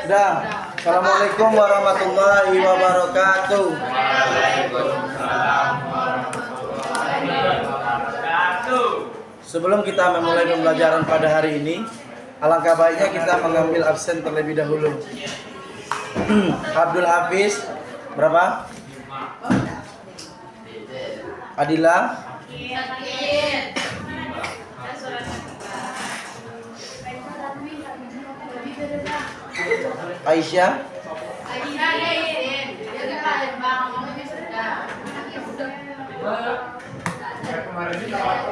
Dah. Assalamualaikum warahmatullahi wabarakatuh. Sebelum kita memulai pembelajaran pada hari ini, alangkah baiknya kita mengambil absen terlebih dahulu. Abdul Hafiz, berapa? Adila, Aisyah,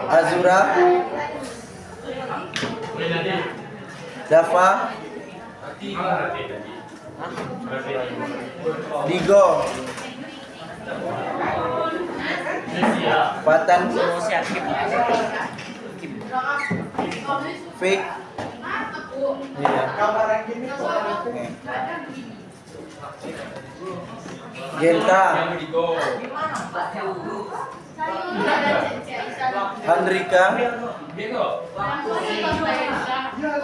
Azura, Dafa, Digo, Fatan, Fik, Genta, Handrika,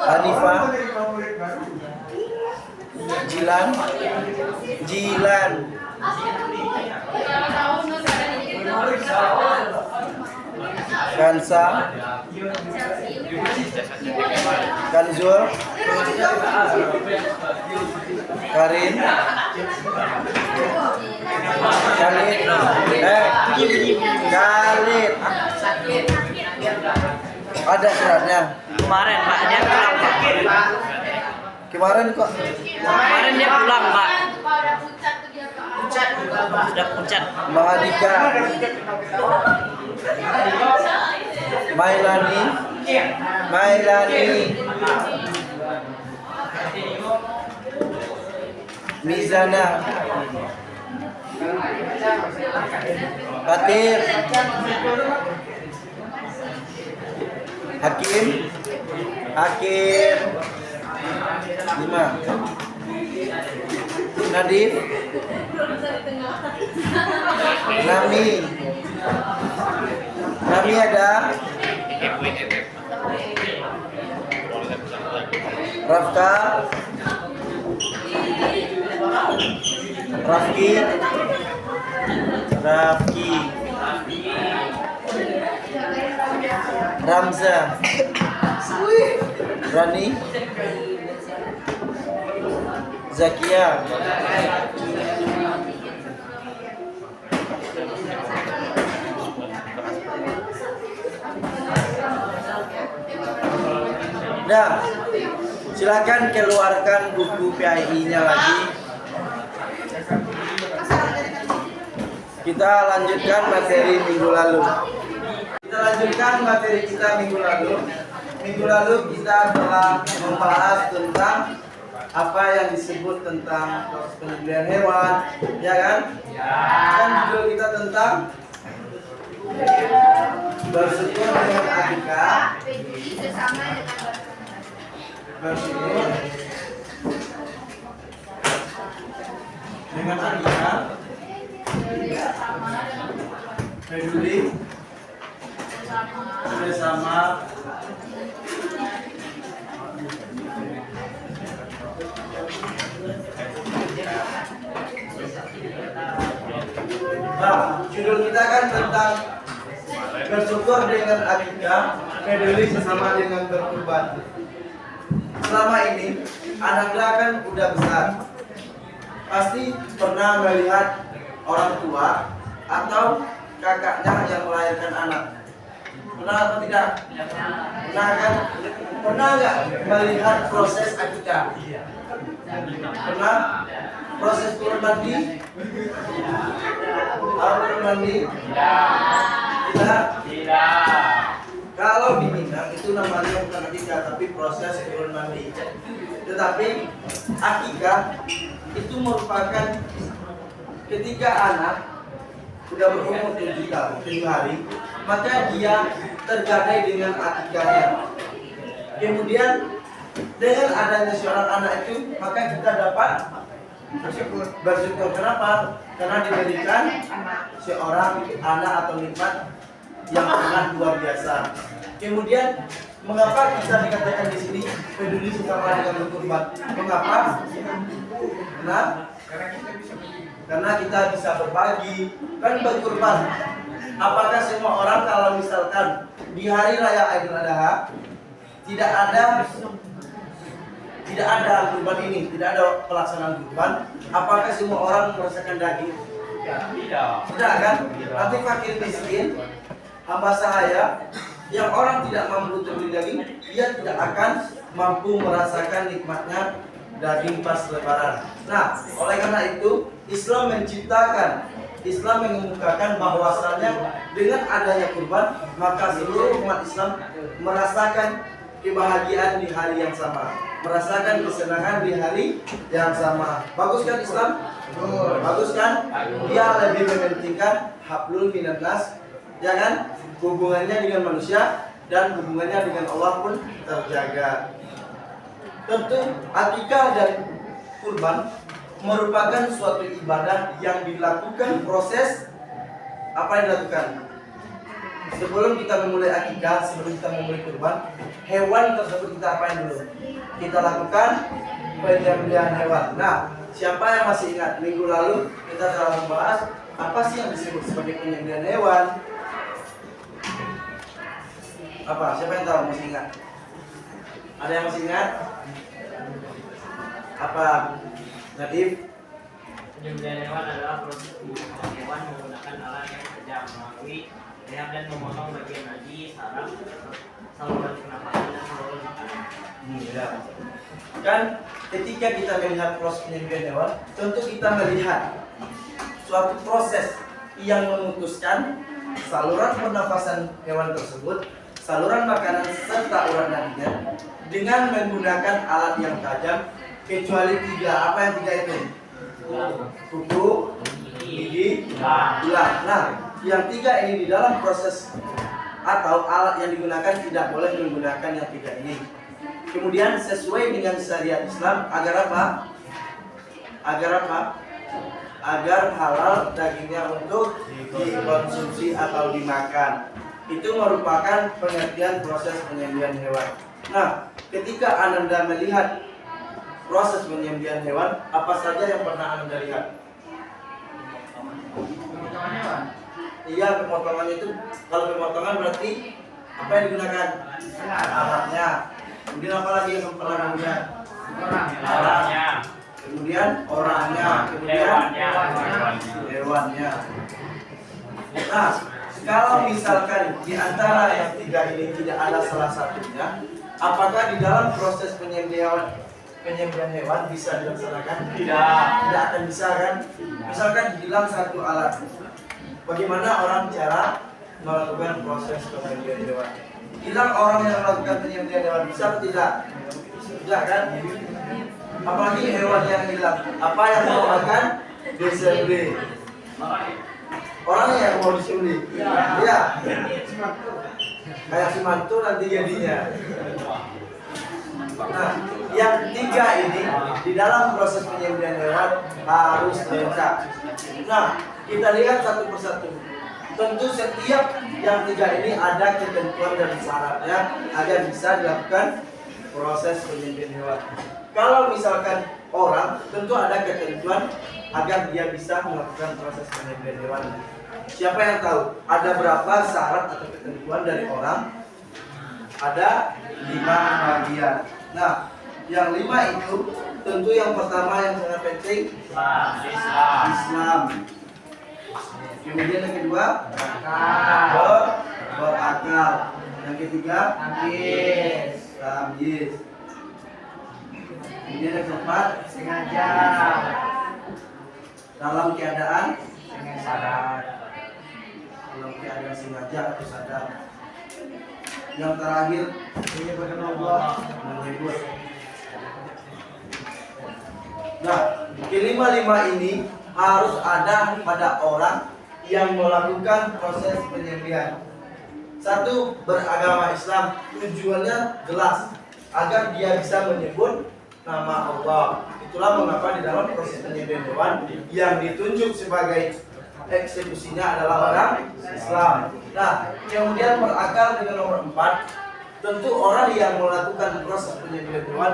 Hanifa, Jilan, Kansa, Kanzul, Karin, Khalid. Ada suratnya. Kemarin Pak, dia pulang Pak. Kemarin kok? Kemarin dia pulang Pak. Sudah pucat. Mahadika, Mailani, Mizana, Fatir, Hakim, 5, Nadif, Nami ada, Rafka, Rafki, Ramza, Rani, Zakia, Dah, silakan keluarkan buku PII-nya lagi. Kita lanjutkan materi minggu lalu. Minggu lalu kita telah membahas tentang apa yang disebut tentang proses penyembelihan hewan, ya kan? Kan judul kita tentang bersyukur dengan akikah. Bersyukur dengan akikah, peduli bersama, nah, judul kita kan tentang bersyukur dengan akikah, peduli sesama dengan berkurban. Selama ini anaknya kan udah besar, pasti pernah melihat orang tua atau kakaknya yang melahirkan anak. Pernah atau tidak? Pernah kan? Pernah nggak melihat proses akikah? Pernah? Proses turun mandi? Turun mandi? Tidak. Kalau di Minang itu namanya bukan akikah tapi proses turun mandi. Tetapi akikah itu merupakan ketika anak sudah berumur 7 hari, maka dia tergadai dengan akikahnya. Kemudian dengan adanya seorang anak itu, maka kita dapat bersyukur. Kenapa? Karena diberikan seorang anak atau nikmat yang sangat luar biasa. Kemudian Mengapa kita dikatakan di sini peduli sesama dengan berkurban? Mengapa? Karena kita bisa berbagi kan berkurban. Apakah semua orang kalau misalkan di hari raya Idul Adha tidak ada kurban ini, tidak ada pelaksanaan kurban, apakah semua orang merasakan daging? Tidak kan? Nanti fakir miskin, hamba sahaya, yang orang tidak mampu untuk beli daging, dia tidak akan mampu merasakan nikmatnya daging pas lebaran. Nah, oleh karena itu Islam mengemukakan bahwasannya dengan adanya kurban, maka seluruh umat Islam merasakan kebahagiaan di hari yang sama, merasakan kesenangan di hari yang sama. Bagus kan Islam? Bagus kan? Dia lebih mementingkan hablul minan nas, ya kan? Hubungannya dengan manusia dan hubungannya dengan Allah pun terjaga. Tentu akikah dan kurban merupakan suatu ibadah yang dilakukan proses apa yang dilakukan? Sebelum kita memulai akikah, sebelum kita memulai kurban, hewan tersebut kita apain dulu? Kita lakukan penyembelihan hewan. Nah, siapa yang masih ingat minggu lalu kita telah membahas apa sih yang disebut sebagai penyembelihan hewan? Apa? Siapa yang tahu masih ingat? Ada yang masih ingat? Apa? Nadif? Penyembelihan hewan adalah proses penyembelihan hewan menggunakan alat yang tajam melalui leher dan memotong bagian nadi, saraf, saluran pernapasan dan saluran makanan. Ya. Kan ketika kita melihat proses penyembelihan hewan, tentu kita melihat suatu proses yang memutuskan saluran pernapasan hewan tersebut, saluran makanan serta urat nadinya dengan menggunakan alat yang tajam, kecuali tiga. Apa yang tiga itu? Kuku, gigi, tulang. Nah, yang tiga ini di dalam proses atau alat yang digunakan tidak boleh menggunakan yang tiga ini. Kemudian sesuai dengan syariat Islam agar apa? Agar halal dagingnya untuk dikonsumsi atau dimakan. Itu merupakan pengertian proses penyembelihan hewan. Nah, ketika Anda melihat proses penyembelihan hewan, apa saja yang pernah Anda lihat? Pemotongan hewan. Iya, pemotongan itu, kalau pemotongan berarti apa yang digunakan? Alatnya. Kemudian apa lagi yang pernah Anda lihat? Orangnya. Kemudian orangnya, kemudian hewannya. Nah, kalau misalkan di antara yang tiga ini tidak ada salah satunya, apakah di dalam proses penyembelihan hewan bisa dilaksanakan? Tidak akan bisa kan? Misalkan hilang satu alat, bagaimana orang cara melakukan proses penyembelihan hewan? Hilang orang yang melakukan penyembelihan hewan, bisa atau tidak? Tidak kan? Apalagi hewan yang hilang, apa yang mau makan? Disembelih. Orangnya yang mau disembelih. Iya. Kayak si mantu nanti jadinya. Nah, yang tiga ini di dalam proses penyembelihan hewan harus lengkap. Nah, kita lihat satu persatu. Tentu setiap yang tiga ini ada ketentuan dan syaratnya agar bisa dilakukan proses penyembelihan hewan. Kalau misalkan orang, tentu ada ketentuan agar dia bisa melakukan proses penyembelihan hewan. Siapa yang tahu ada berapa syarat atau ketentuan dari orang? Ada 5 bagian. Nah, yang 5 itu tentu yang pertama yang sangat penting Islam. Kemudian yang kedua berakal. Yang ketiga tamyiz. Kemudian yang keempat Sengaja. dalam keadaan Sadar. dalam keadaan sengaja atau sadar. Yang terakhir menyebutkan Allah menyebut. Nah, kelima-lima ini harus ada pada orang yang melakukan proses penyembelihan. Satu, beragama Islam, tujuannya jelas agar dia bisa menyebut nama Allah. Itulah mengapa di dalam proses penyembelihan hewan yang ditunjuk sebagai eksekusinya adalah orang Islam. Nah, kemudian berakal dengan nomor 4, Tentu orang yang melakukan proses penyembelihan hewan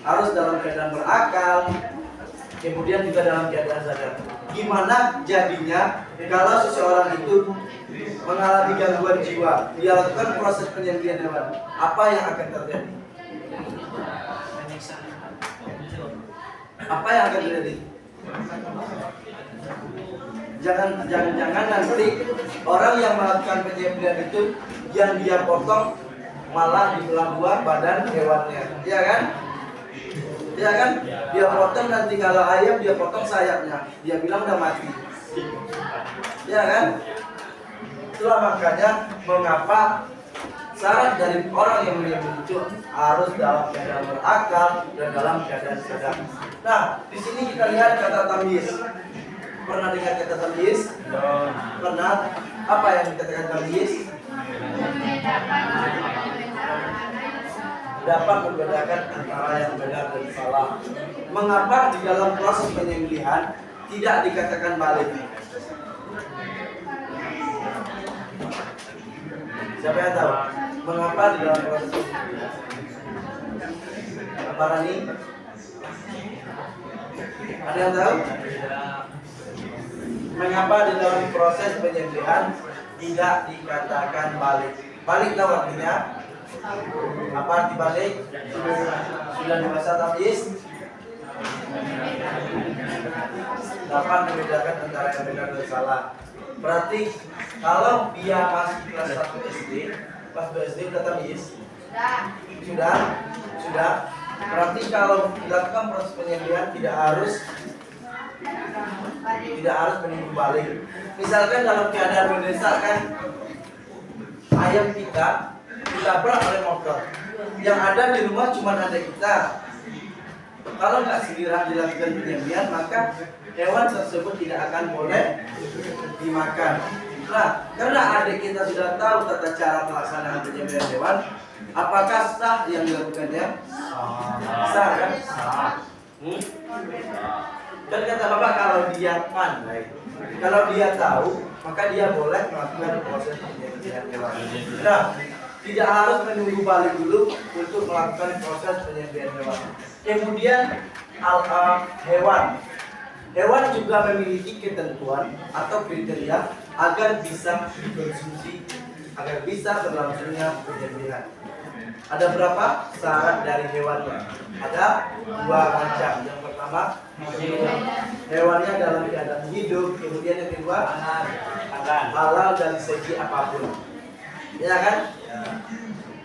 harus dalam keadaan berakal, kemudian juga dalam keadaan sadar. Gimana jadinya kalau seseorang itu mengalami gangguan jiwa, dia lakukan proses penyembelihan hewan, apa yang akan terjadi? Apa yang akan terjadi? Jangan nanti orang yang melakukan penyembelihan itu yang dia potong malah dibelah dua badan hewannya, iya kan? Iya kan? Dia potong, nanti kalau ayam dia potong sayapnya, dia bilang udah mati, iya kan? Itulah makanya mengapa syarat dari orang yang menyembelih itu harus dalam keadaan berakal dan dalam keadaan sadar. Nah, di sini kita lihat kata tamyiz. Pernah dengar kata tamyiz? Pernah? Apa yang dikatakan tamyiz? Dapat membedakan antara yang benar dan salah. Mengapa di dalam proses penyembelihan tidak dikatakan balik? Siapa yang tahu? Mengapa di dalam proses penyembelihan? Apa Rani? Ada yang tahu? Mengapa di dalam proses penyembelihan tidak dikatakan balik? Balik tahu artinya? Apa arti balik? Sudah dibahas tamyiz. Dapat membedakan antara yang benar dan salah. Berarti kalau dia masih kelas 1 SD, kelas 2 SD udah tamyiz? Sudah. Berarti kalau dilakukan proses penyembelihan tidak harus menunggu balik. Misalkan dalam keadaan mendesak kan, ayam kita ditabrak oleh motor. Yang ada di rumah cuma ada kita. Kalau nggak segera dilakukan penyembelihan, maka hewan tersebut tidak akan boleh dimakan. Nah, karena adik kita sudah tahu tata cara pelaksanaan penyembelihan hewan, apakah sah yang dilakukannya? Sah kan? Dan kata Bapak, kalau dia pandai, kalau dia tahu, maka dia boleh melakukan proses penyembelihan hewan. Nah, tidak harus menunggu balik dulu untuk melakukan proses penyembelihan hewan. Kemudian hewan juga memiliki ketentuan atau kriteria agar bisa dikonsumsi, agar bisa berlangsungnya penyembelihan. Ada berapa syarat dari hewannya? Ada 2 macam. Yang pertama, hewannya dalam keadaan hidup. Kemudian yang kedua, halal dari segi apapun. Ya kan?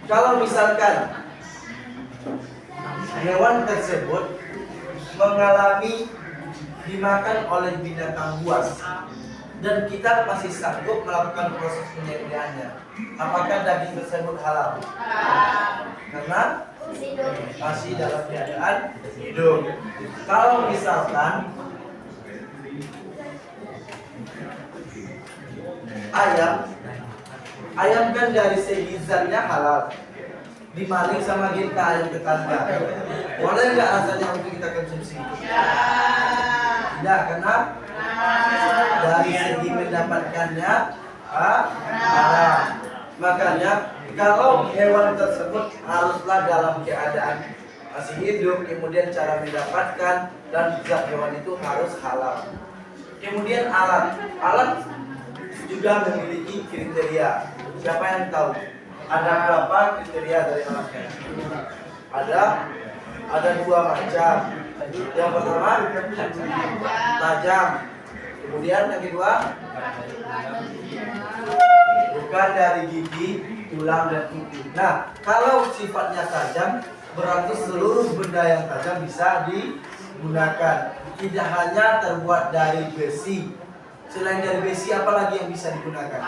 Kalau misalkan hewan tersebut mengalami dimakan oleh binatang buas dan kita masih sanggup melakukan proses penyembelihannya, apakah daging tersebut halal? Karena masih dalam keadaan hidup. Kalau misalkan ayam kan dari segi zatnya halal, dimaling sama kita ayam tetangga, boleh nggak rasanya untuk kita konsumsi? Tidak, karena dari segi mendapatkannya halal. Makanya kalau hewan tersebut haruslah dalam keadaan masih hidup, kemudian cara mendapatkan dan zat hewan itu harus halal. Kemudian alat juga memiliki kriteria. Siapa yang tahu? Ada berapa kriteria dari alatnya? Ada 2 macam. Yang pertama tajam. Kemudian yang kedua bukan dari gigi, tulang dan kuku. Nah, kalau sifatnya tajam, berarti seluruh benda yang tajam bisa digunakan. Tidak hanya terbuat dari besi. Selain dari besi, apa lagi yang bisa digunakan?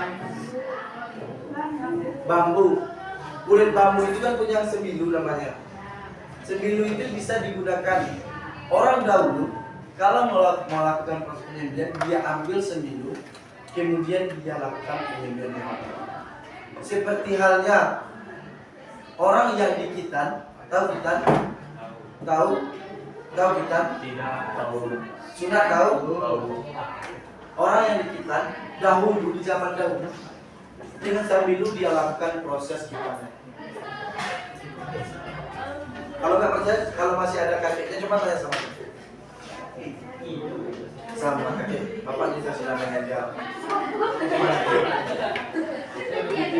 Bambu. Kulit bambu itu kan punya sembilu namanya. Sembilu itu bisa digunakan. Orang dahulu kalau melakukan proses penyembelihan, dia ambil sembilu, kemudian dia lakukan penyembelihan. Seperti halnya orang yang dikitan, tahu kitan? Tahu kitan? Tidak tahu. Sudah tahu? Orang yang dikitan dahulu, di zaman dahulu, dengan sembilu dia lakukan proses kitannya. Kalau nggak percaya, kalau masih ada kakeknya coba tanya sama kakek. Sama kakek, bapak juga sudah meninggal.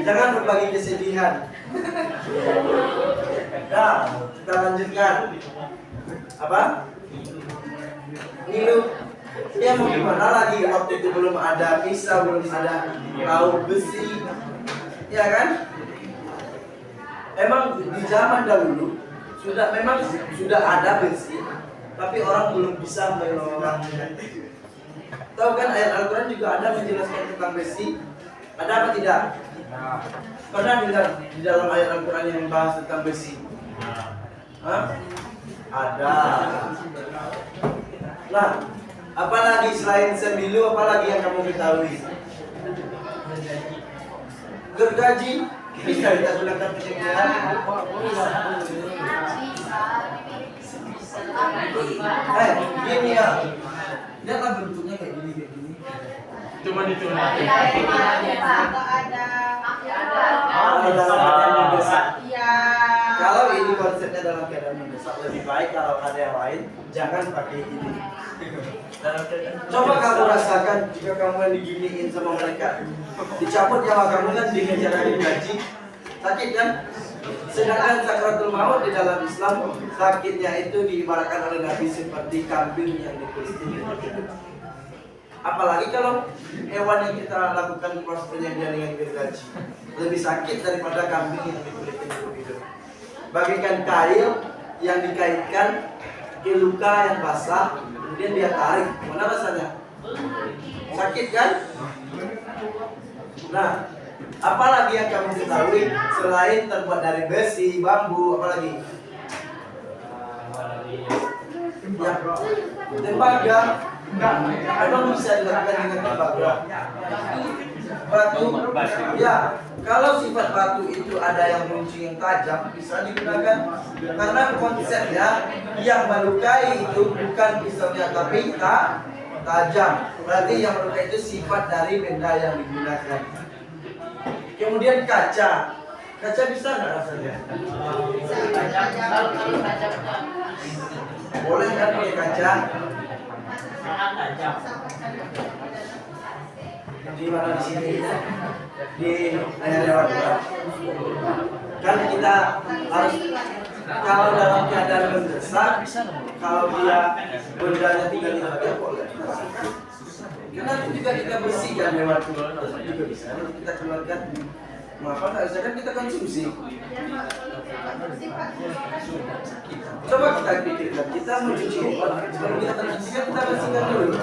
Jangan berbagi kesedihan. Nah, kita lanjutkan. Apa? Ngilu. Dia mau gimana lagi? Waktu itu belum ada pisau, belum ada lauk besi, ya kan? Emang di zaman dahulu sudah ada besi, tapi orang belum bisa melolongnya. Tahu kan ayat Al-Quran juga ada menjelaskan tentang besi? Ada apa tidak? Pernah dengar di dalam ayat Al-Quran yang membahas tentang besi? Hah? Ada. Nah, apalagi selain semilu, apalagi yang kamu ketahui? Gergaji bisa kita gunakan penyegaran. Gini ya. Lihatlah bentuknya kayak gini. Cuma ditunda. Kalau ini konsepnya dalam keadaan mendesak, lebih baik kalau ada yang lain jangan pakai ini. Coba kamu rasakan jika kamu yang diginiin sama mereka, dicabut nyawa kamu kan dikejar dari gaji, sakit kan? Sedangkan sakratul maut di dalam Islam sakitnya itu diibaratkan oleh Nabi seperti kambing yang dikulitin. Apalagi kalau hewan yang kita lakukan proses penyembelihan dengan gergaji lebih sakit daripada kambing yang dikulitin hidup. Bagikan kail yang dikaitkan ke luka yang basah, kemudian dia tarik, mana rasanya? Sakit kan? Nah, apalagi yang kamu ketahui selain terbuat dari besi, bambu, apalagi? Ya, tembaga. Emang bisa dilakukan dengan tembaga? Batu. Ya, kalau sifat batu itu ada yang runcing yang tajam, bisa digunakan. Karena konsepnya yang melukai itu bukan pisaunya tapi tajam. Berarti yang melukai itu sifat dari benda yang digunakan. Kemudian kaca. Kaca bisa nggak rasanya? Boleh kan pakai kaca? Di mana di sini? Di daerah kan kita harus, kalau dalam keadaan mendesak, kalau dia bendanya tinggal di bagian boleh. Karena itu juga kita bersihkan lewat juga bisa. Kita keluarkan. Mengapa nggak bisa kan kita konsumsi? Coba kita pikirkan, kita mencuci obat, sebelum kita bersihkan kita bersihkan dulu.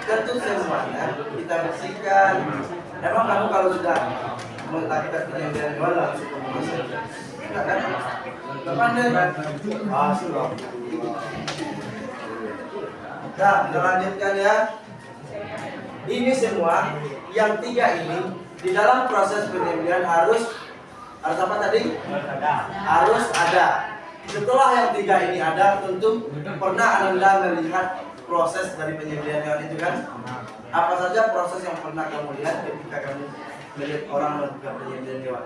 Tentu semuanya kita bersihkan. Emang kamu kalau sudah melakukan penyembelihan hewan langsung memasak? Enggak kan? Pandai. Sudah. Nah, kita lanjutkan ya. Ini semua yang tiga ini di dalam proses penyembelihan harus apa tadi? Harus ada. Setelah yang tiga ini ada, tentu pernah Anda melihat proses dari penyembelihan hewan itu kan? Apa saja proses yang pernah kamu lihat ketika kamu melihat orang melakukan penyembelihan hewan?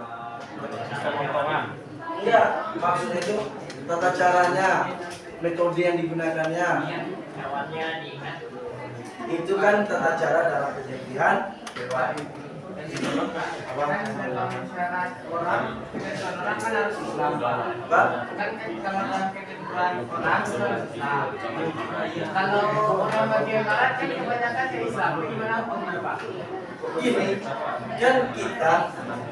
Iya, maksudnya itu tata caranya, metode yang digunakannya. Itu kan tata cara dalam penyembelihan hewan. Kalau orang bagian barat kan kebanyakan ke Islam, gimana Pak? Gini, kan kita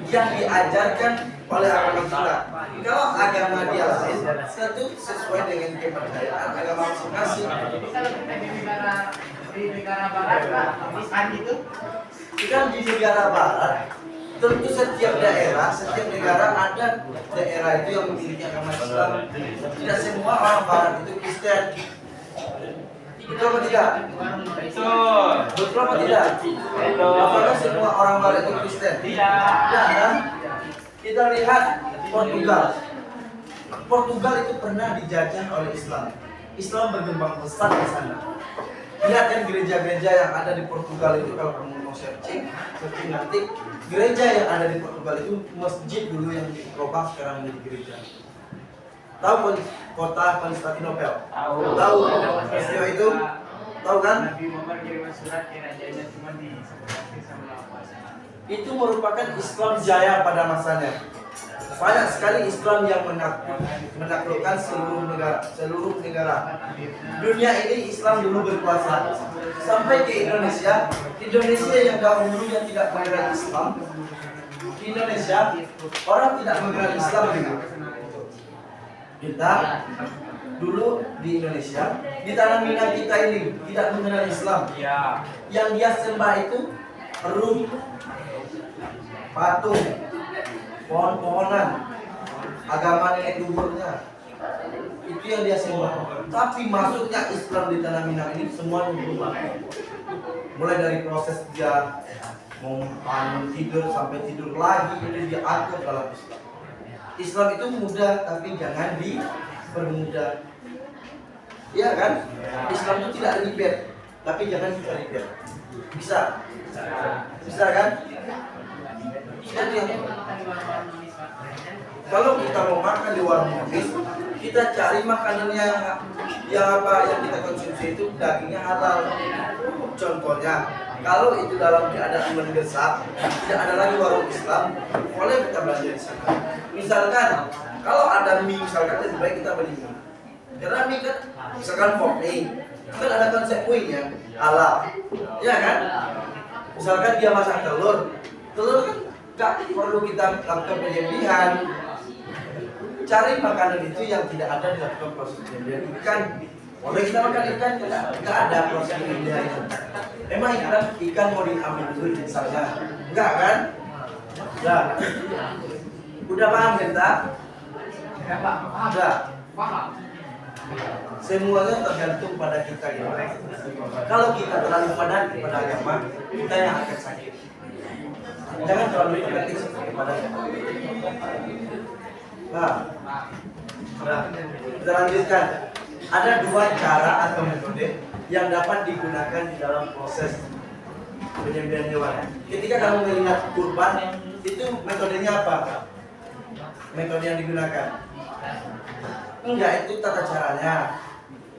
yang diajarkan oleh agama kita. Kalau agama dia lain, tentu sesuai dengan kepercayaan agama masing-masing. Jadi kalau kita di negara barat, Pak, Islam itu Kan di negara barat, tentu setiap daerah, setiap negara ada daerah itu yang memiliki agama Islam. Tidak semua orang barat itu Kristen. Betul apa tidak? Betul apa tidak? Apakah semua orang barat itu Kristen? Tidak. Kan? Kita lihat Portugal. Portugal itu pernah dijajah oleh Islam. Islam berkembang pesat di sana. Lihat kan gereja-gereja yang ada di Portugal itu, kalau kamu mau searching nanti gereja yang ada di Portugal itu masjid dulu yang dirubah sekarang menjadi gereja. Tahu kota Konstantinopel? Tahu. Tahu peristiwa itu? Tahu kan? Nabi Muhammad kirim surat ke rajanya cuma di seperti sama puasa. Itu merupakan Islam jaya pada masanya. Banyak sekali Islam yang menaklukkan seluruh negara. Dunia ini Islam dulu berkuasa. Sampai ke Indonesia. Indonesia yang dahulunya tidak mengenal Islam. Di Indonesia orang tidak mengenal Islam dulu. Kita dulu di Indonesia di tanah Minang kita ini tidak mengenal Islam. Ya. Yang dia sembah itu rum, patung, pohon-pohonan, agama nenek leluhurnya. Itu yang dia sembah. Tapi masuknya Islam di tanah Minang ini semua berubah. Mulai dari proses dia mau tidur sampai tidur lagi itu dia atur dalam Islam. Islam itu mudah tapi jangan dipermudah. Iya kan? Islam itu tidak ribet, tapi jangan kita ribet. Bisa? Bisa kan? Jadi kalau kita mau makan di warung habis, kita cari makanan yang apa yang kita konsumsi itu dagingnya halal. Contohnya, kalau itu dalam keadaan mendesak, tidak ada lagi warung Islam, boleh kita belanja di sana. Misalkan, kalau ada mie, misalkan lebih baik kita beli mie. Karena mie kan, misalkan pop mie, kan ada konsep mie-nya halal, ya kan? Misalkan dia masak telur kan gak perlu kita lakukan penyembelihan. Cari makanan itu yang tidak ada dilakukan proses penyembelihan. Ikan, boleh kita makan ikan, nggak ada proses penyembelihan. Emang ikan mau diambil dulu misalnya? Enggak kan? Udah. Udah paham kita? Ya Pak, Udah. paham. Semuanya tergantung pada kita gitu. Kalau kita terlalu padat kepada agama, kita yang akan sakit. Jangan terlalu fanatik kepada agama. Nah, kita lanjutkan. Ada dua cara atau metode yang dapat digunakan di dalam proses penyembelihan hewan. Ketika kamu melihat kurban, itu metodenya apa? Metode yang digunakan? Enggak, itu tata caranya.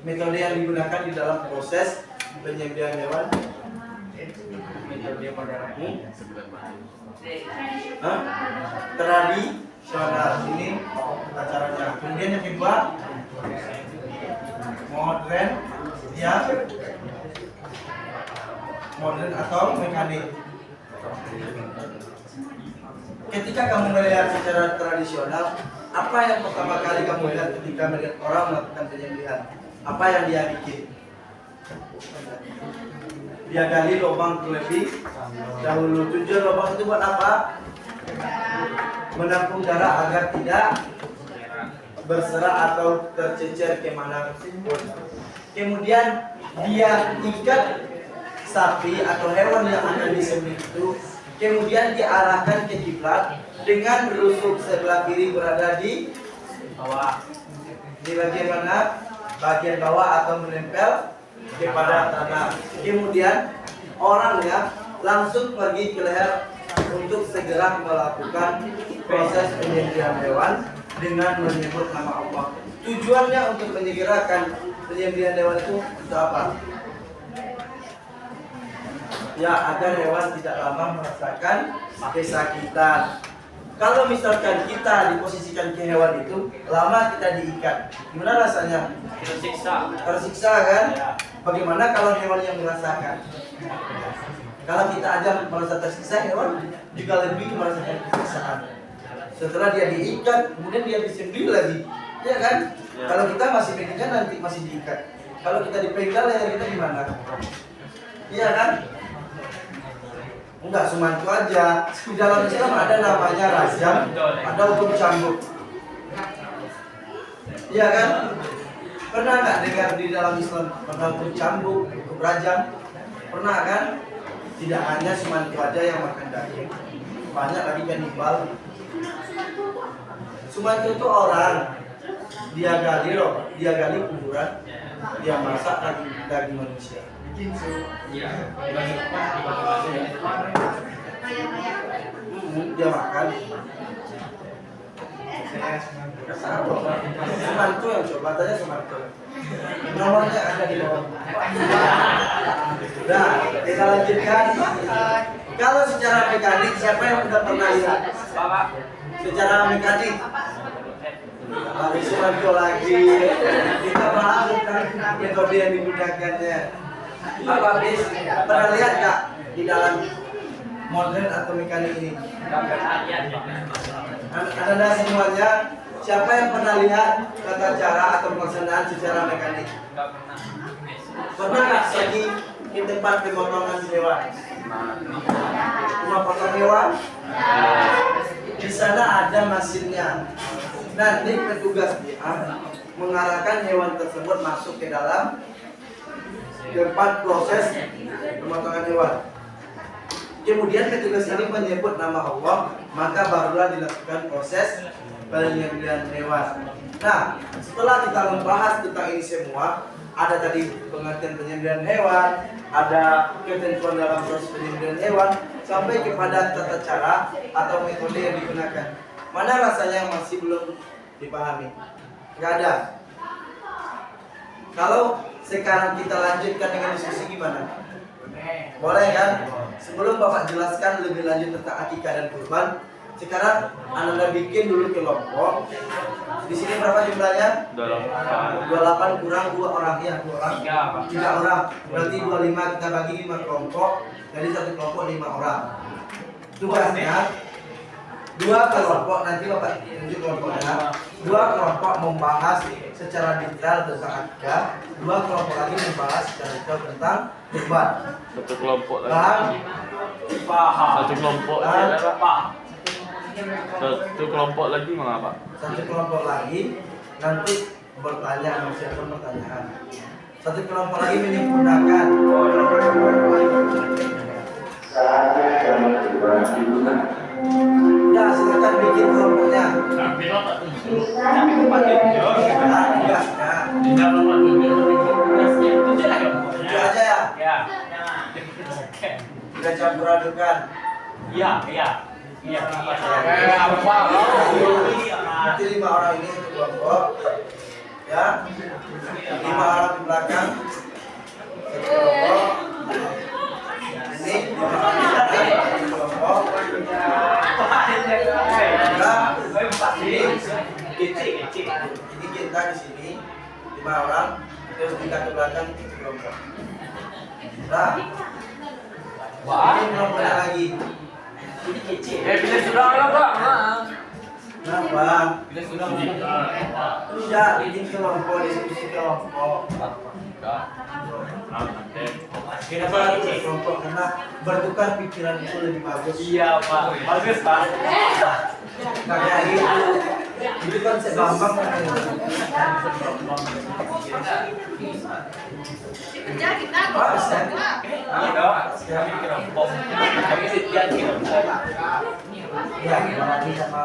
Metode yang digunakan di dalam proses penyembelihan hewan. Tradisional, ini tata caranya. Kemudian yang kedua, modern atau mekanik. Ketika kamu melihat secara tradisional, apa yang pertama kali kamu lihat ketika melihat orang melakukan penyembelihan? Apa yang dia bikin? Dia gali lubang terlebih dahulu. Tujuan lubang itu buat apa? Menampung darah agar tidak berserak atau tercecer kemana pun. Kemudian dia ikat sapi atau hewan yang akan disembelih itu, kemudian diarahkan ke kiblat dengan berusuk sebelah kiri berada di bawah. Di bagian mana? Bagian bawah atau menempel kepada tanah. Kemudian orangnya langsung pergi ke leher untuk segera melakukan proses penyembelihan hewan dengan menyebut nama Allah. Tujuannya untuk menyegerakan penyembelihan hewan itu untuk apa? Ya, agar hewan tidak lama merasakan kesakitan. Kalau misalkan kita diposisikan ke hewan itu, lama kita diikat, gimana rasanya? Tersiksa. Tersiksa kan? Bagaimana kalau hewan yang merasakan? Kalau kita aja merasa tersiksa, hewan juga lebih merasakan kesiksaan. Setelah dia diikat, kemudian dia disembelih lagi, ya kan? Ya. Kalau kita masih pegangan nanti masih diikat. Kalau kita dipegang leher kita gimana? Iya kan? Enggak cuma itu aja. Di dalam Islam ada namanya rajam, ada hukum cambuk. Iya kan? Pernah nggak dengar di dalam Islam ada hukum cambuk, hukum rajam? Pernah kan? Tidak hanya cuma itu aja yang makan daging, banyak lagi kanibal. Cuma itu orang dia gali kuburan, dia masak daging manusia. Dia makan. Sumarto yang coba tanya Sumarto. Nomornya ada di bawah. Nah, kita lanjutkan. Kalau secara mekanik, siapa yang sudah pernah lihat? Secara mekanik, Pak Sumarto lagi. Kita bahas tentang metode yang digunakannya. Apa bis pernah lihat nggak di dalam modern atau mekanik ini? Anda semuanya, siapa yang pernah lihat tata cara atau pelaksanaan secara mekanik? Pernah nggak lagi di tempat pemotongan hewan? Rumah potong hewan? Di sana ada mesinnya. Nanti petugas dia mengarahkan hewan tersebut masuk ke dalam tempat proses pemotongan hewan. Kemudian petugas ini menyebut nama Allah, maka barulah dilakukan proses penyembelihan hewan. Nah, setelah kita membahas tentang ini semua, ada tadi pengertian penyembelihan hewan, ada ketentuan dalam proses penyembelihan hewan, sampai kepada tata cara atau metode yang digunakan. Mana rasanya yang masih belum dipahami? Nggak ada. Kalau sekarang kita lanjutkan dengan diskusi gimana? Boleh kan? Sebelum Bapak jelaskan lebih lanjut tentang akikah dan kurban, sekarang Anda bikin dulu kelompok. Di sini berapa jumlahnya? 28 kurang 2 orang ya, 2 orang. 3 orang. Berarti 25 kita bagi 5 kelompok. Jadi satu kelompok 5 orang. Tugasnya 2 kelompok, nanti Bapak tunjuk kelompoknya. 2 kelompok membahas secara detail tentang akikah, 2 kelompok lagi membahas secara detail tentang kurban. Satu kelompok Paham? lagi. Satu kelompok lagi. Satu kelompok lagi mengapa? Satu kelompok lagi nanti bertanya, mempersiapkan pertanyaan. Satu kelompok lagi menyempurnakan. Ya, silakan bikin kelompoknya. Tujuh aja ya. Kita campur adukan. Nanti 5 orang ini satu kelompok. Ya. 5 orang di belakang. Satu kelompok. Ini 5 orang di belakang. Satu kelompok. Ini kita di sini 5 orang. Terus kita ke belakang satu kelompok. Nah. Ini kelompoknya lagi. Bila sudah lah Pak. Kenapa? Ya, bikin kelompok, diskusi kelompok. Kenapa kelompok? Karena bertukar pikiran itu lebih bagus. Iya Pak, bagus Pak. Nggak kayak gitu. Itu kan sebambang kan. Bagus kan? Ya, lagi sama.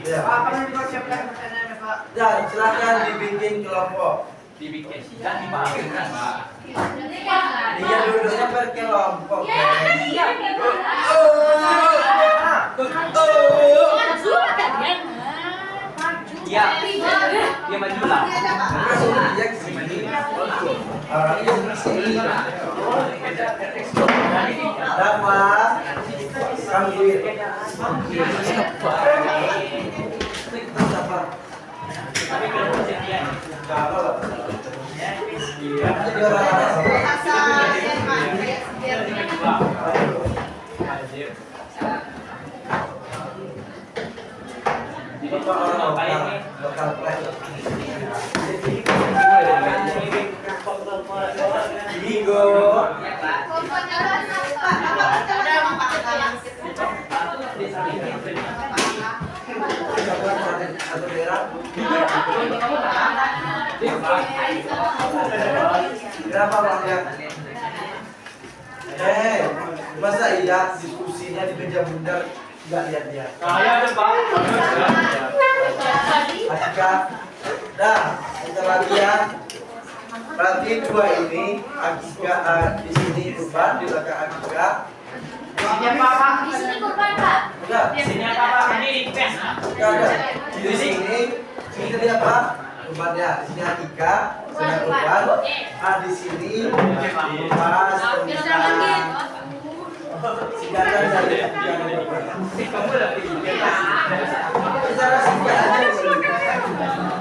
Ya. Apa yang dipersiapkan pertanyaannya Pak? Ya, silakan dibikin kelompok. Dibikin dan dimaafkan Pak. Dia duduknya berkelompok. Iya, dia maju lah. Dia kesini. Orangnya kesini. Dapat. Kambil. Tapi kalau kejadian, Kalau iya. jadi orang Jadi lokal plan. Bigo. Satu daerah. Berapa uangnya? Masa iya diskusinya di meja bundar nggak lihat dia? Saya ada Pak. Akika, dah kita latihan. Berarti 2 ini Akika di sini kurban di belakang Akika. Sini apa Pak? Di sini kurban Pak. Enggak. Sini apa Pak? Ini pes. Enggak ada. Di sini tadi apa? Kurbannya. Di sini Akikah, sini kurban. Ah di sini pas singkatan dari secara singkat aja.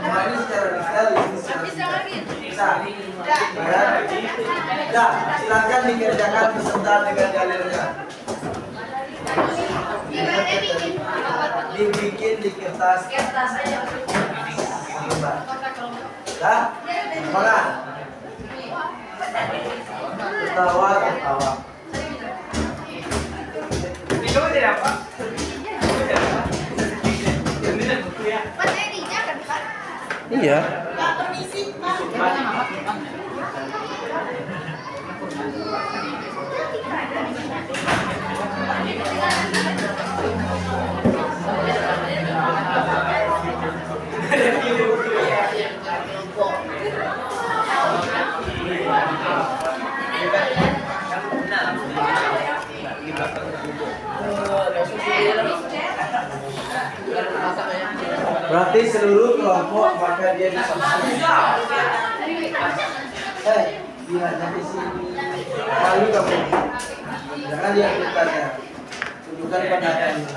Nah ini secara detail, ini secara singkat. Bisa. Ya, silakan dikerjakan beserta dengan dalilnya. Dibikin di kertas. Ya, semangat. Ketawa. Coba jadi apa? Iya. Berarti seluruh kelompok maka dia disebut. Lihat dari sini. Lalu kamu jangan lihat depannya. Tunjukkan pandangannya.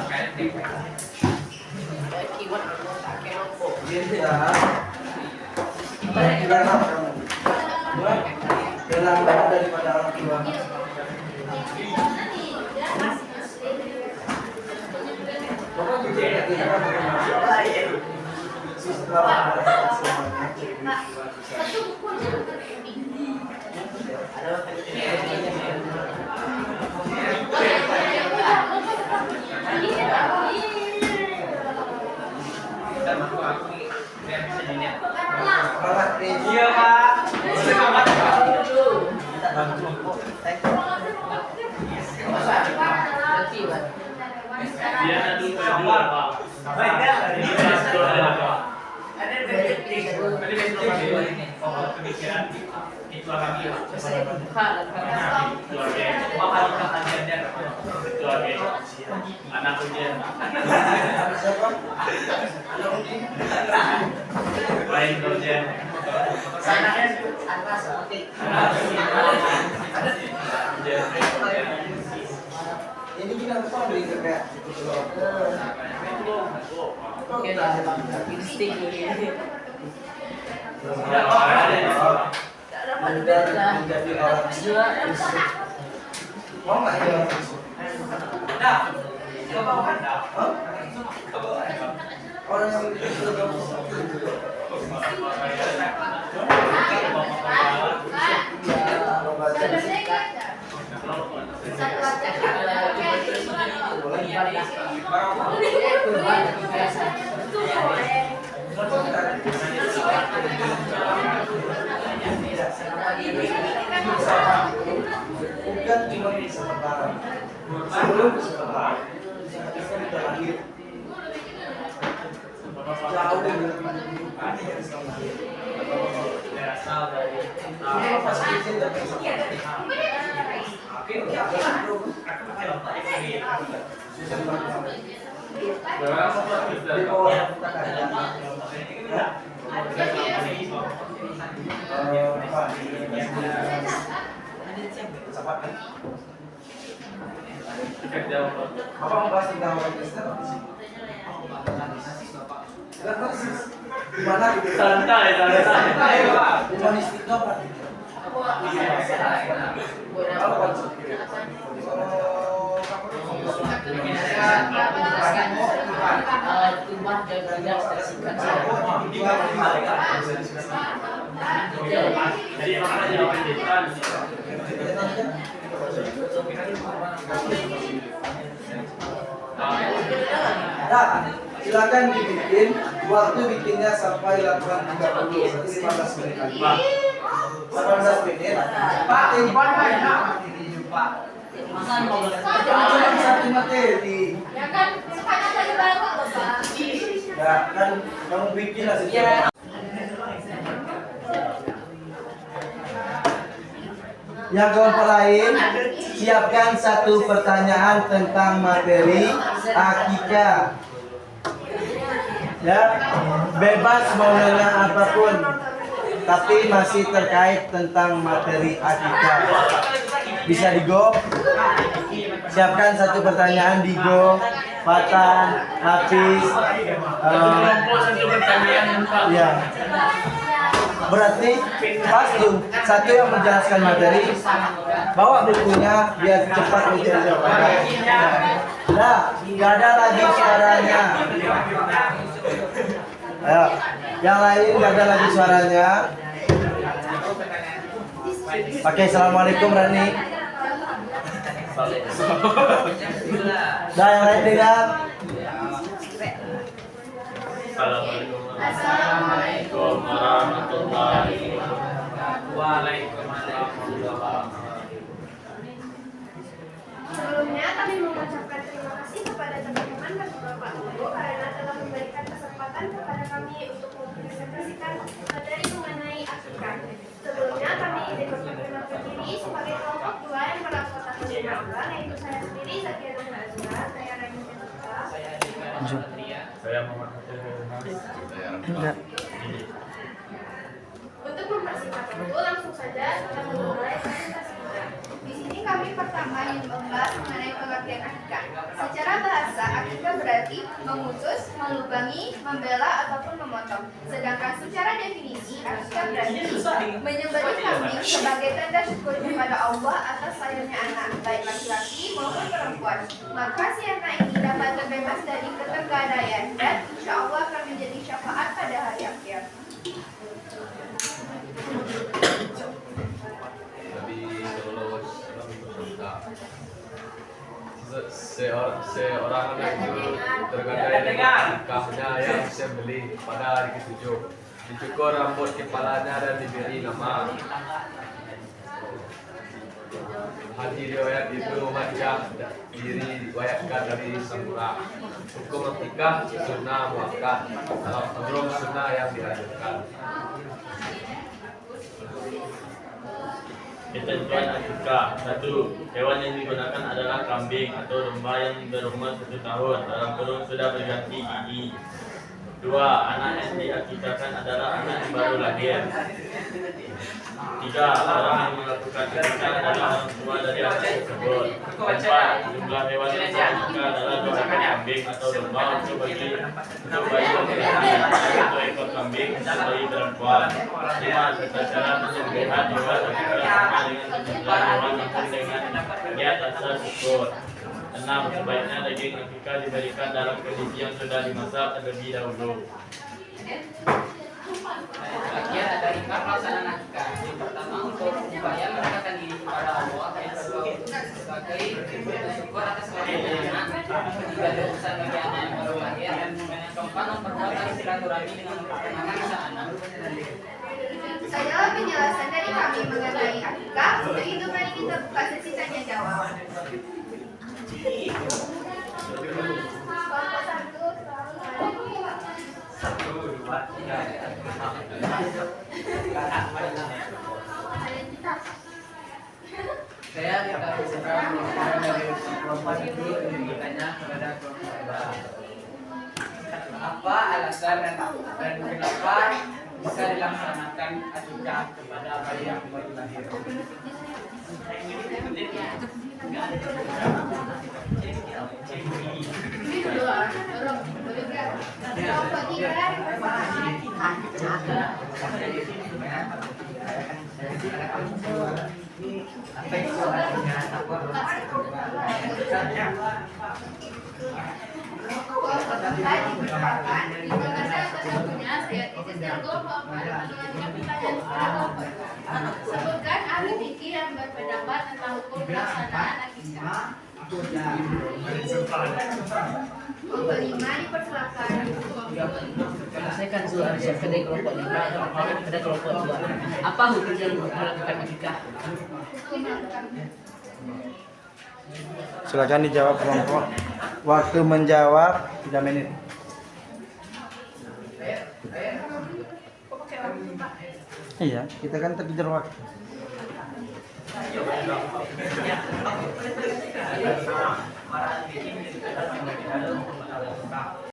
Biar apa kamu? Bilang banget daripada orang tua. Bapak juga Iya Pak. Dia ada dua Pak. Anak ujian. Lain ujian. ini kita apa beli kayak Oke lah, insting ini. menjadi orang mau nggak ya orang yang bukan cuma di sementara sebelum sementara kita sudah lahir jauh dari yang sama Berasal dari pasti tidak di bawah kita apa mau bahas tentang orang Kristen di sini? Enggak persis. Gimana gitu? santai. Humanistik apa? Tumbah dan tidak tersikat. Jadi makanya jawaban depan. Nah, silakan dibikin. Waktu bikinnya sampai 8.30, berarti 15 menit lagi. 18 menit. Pak, timpan banyak. Pak. Cuma satu materi. Ya kan, sekarang saya baru Bapak. Ya kan, kamu bikin lah sesuatu. Yang kelompok lain siapkan satu pertanyaan tentang materi akikah. Ya, bebas mau nanya apapun, tapi masih terkait tentang materi akikah. Bisa di go. Siapkan satu pertanyaan di go. Fatan, Hafiz. Ya. Berarti pasti satu yang menjelaskan materi, bawa bukunya biar cepat mencari jawabannya. Nah, nggak ada lagi suaranya. Ayo, yang lain nggak ada lagi suaranya. Pakai assalamualaikum Rani. Nah, yang lain dengar. Assalamualaikum warahmatullahi wabarakatuh. Waalaikumsalam warahmatullahi wabarakatuh. Sebelumnya kami mengucapkan terima kasih kepada teman-teman dan Bapak Guru karena telah memberikan kesempatan kepada kami untuk mempresentasikan materi mengenai akikah. Sebelumnya kami izin memperkenalkan diri sebagai kelompok 2 yang melaksanakan program, yaitu saya sendiri Zakia Nur Azura, saya Rani Jatuka. Saya Muhammad Hafiz. Enggak. Untuk mempersingkat waktu, langsung saja kita memulai presentasi kita. Di sini kami pertama ingin membahas mengenai pengertian akikah. Secara bahasa, akikah berarti mengutus, melubangi, membela ataupun memotong. Sedangkan secara definisi, akikah berarti menyembelih kambing sebagai tanda syukur kepada Allah atas lahirnya anak, baik laki-laki maupun perempuan. Maka si anak ini dapat terbebas dari ketergadaian dan insya Allah akan menjadi syafaat pada hari akhir. Seorang anak itu tergadai dengan nikahnya yang disembelih pada hari ke-7. Dicukur rambut kepalanya dan diberi nama. Hadis riwayat itu macam diri diriwayatkan dari Samurah. Hukum akikah sunnah muakkad, belum sunnah yang dianjurkan. Ketentuan akikah. 1. Hewan yang digunakan adalah kambing atau domba yang berumur 1 tahun dalam kurung sudah berganti gigi. 2. Anak yang diakikahkan adalah anak yang baru lahir. 3. Orang yang melakukan akikah adalah orang tua dari anak tersebut. 4. Jumlah hewan yang diakikah adalah 2 ekor kambing atau domba untuk bayi laki-laki, 1 ekor kambing untuk bayi perempuan. 5. Tata cara penyembelihan hewan akikah sama dengan penyembelihan hewan maupun dengan niat rasa syukur. 6. Sebaiknya daging akikah diberikan dalam kondisi yang sudah dimasak terlebih dahulu. Bagian dari pelaksanaan akikah. Yang pertama untuk upaya mendekatkan diri kepada Allah, yang kedua sebagai bentuk syukur atas lahirnya anak, ketiga dosa bagi anak yang baru lahir, dan yang keempat memperkuat tali silaturahmi dengan memperkenalkan sang anak. Sajalah penjelasan dari kami mengenai akikah. Untuk itu mari kita buka sesi tanya jawab. Kelompok 1, Saya tidak bisa dari kelompok ini bertanya kepada kelompok 2. Apa alasan dan kenapa bisa dilaksanakan akikah kepada bayi yang baru lahir? kelompok 3 sebutkan ahli fikih yang berpendapat tentang hukum pelaksanaan akikah. Kelompok 5 dipersilakan. Saya kan sudah siapkan dari kelompok 5 pada kelompok 2. Apa hukum yang melakukan akikah? Silakan dijawab kelompok. Waktu menjawab 3 menit. Iya, kita kan terkejar waktu. Para ini dalam